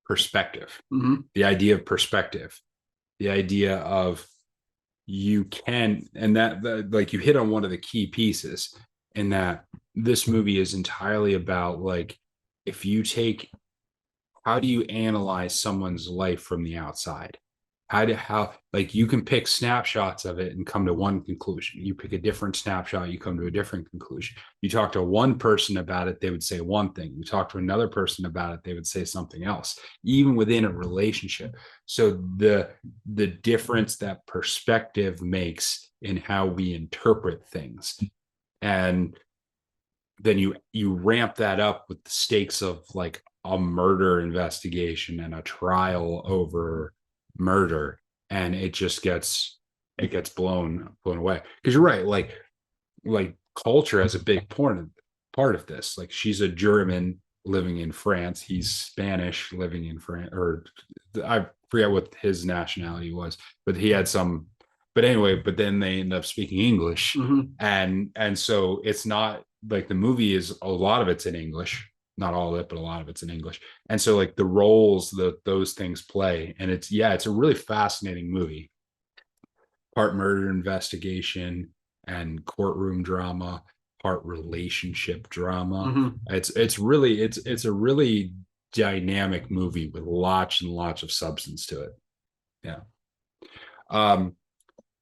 Speaker 1: perspective. The idea of perspective. The idea of you can, and that like you hit on one of the key pieces in that this movie is entirely about, like, if you take, how do you analyze someone's life from the outside? How like you can pick snapshots of it and come to one conclusion. You pick a different snapshot, you come to a different conclusion. You talk to one person about it, they would say one thing. You talk to another person about it, they would say something else, even within a relationship. So the difference that perspective makes in how we interpret things. And then you ramp that up with the stakes of like a murder investigation and a trial over murder, and it just gets blown away. Because you're right, like culture has a big part of this. Like, she's a German living in France, he's Spanish living in France, or I forget what his nationality was, but he had some, but anyway, but then they end up speaking English. And so it's not like the movie is, a lot of it's in English, not all of it, but a lot of it's in English. And so like the roles that those things play, and it's a really fascinating movie. Part murder investigation and courtroom drama, part relationship drama. It's a really dynamic movie with lots and lots of substance to it.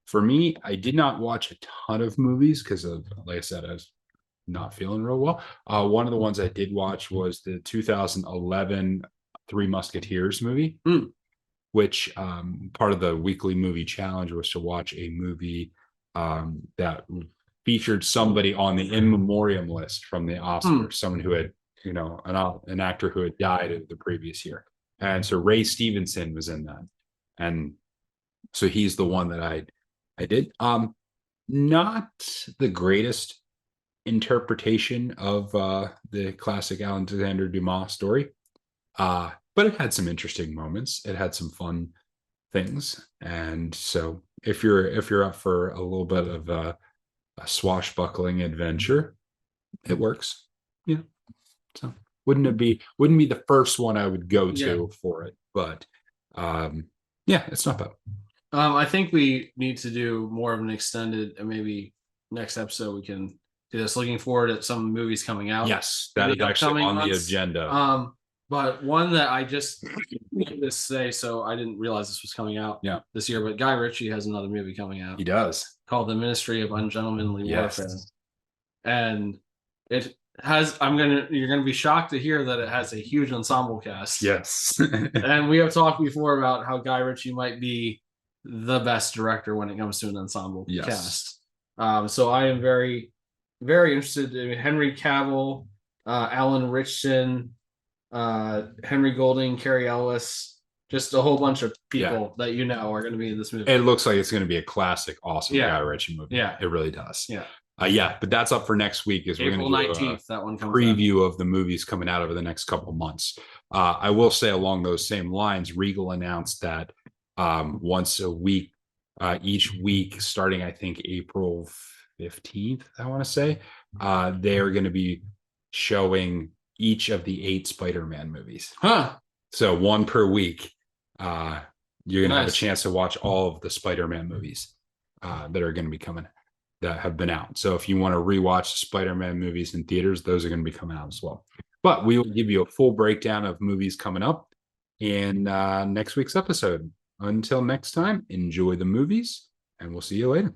Speaker 1: For me, I did not watch a ton of movies because of, like I said, I was not feeling real well. One of the ones I did watch was the 2011 Three Musketeers movie, which part of the weekly movie challenge was to watch a movie that featured somebody on the in memoriam list from the Oscars, someone who had, an actor who had died the previous year. And so Ray Stevenson was in that. And so he's the one that I did. Not the greatest interpretation of the classic Alexander Dumas story, but but it had some interesting moments. It had some fun things, and so if you're up for a little bit of a swashbuckling adventure, it works. Yeah. So wouldn't be the first one I would go to for it, but yeah, it's not bad.
Speaker 2: I think we need to do more of an extended, and maybe next episode we can do this. Looking forward to some movies coming out.
Speaker 1: Yes, that is actually on the agenda.
Speaker 2: But one that I just this say, so I didn't realize this was coming out this year. But Guy Ritchie has another movie coming out.
Speaker 1: He does,
Speaker 2: called The Ministry of Ungentlemanly Warfare, and it has. You're gonna be shocked to hear that it has a huge ensemble cast.
Speaker 1: Yes,
Speaker 2: and we have talked before about how Guy Ritchie might be the best director when it comes to an ensemble cast. So I am very, very interested in Henry Cavill, Alan Ritchson, Henry Golding, Carrie Ellis, just a whole bunch of people that are going to be in this movie.
Speaker 1: It looks like it's going to be a classic, awesome Guy Ritchie movie.
Speaker 2: Yeah,
Speaker 1: it really does.
Speaker 2: Yeah.
Speaker 1: But that's up for next week. Is we're going to do 19th,
Speaker 2: that one comes
Speaker 1: preview of the movies coming out over the next couple months. I will say along those same lines, Regal announced that once a week, each week, starting I think April 15th, I want to say, they are going to be showing each of the 8 Spider-Man movies. So one per week. You're going to have a chance to watch all of the Spider-Man movies that are going to be coming, that have been out. So if you want to rewatch the Spider-Man movies in theaters, those are going to be coming out as well. But we will give you a full breakdown of movies coming up in next week's episode. Until next time, enjoy the movies, and we'll see you later.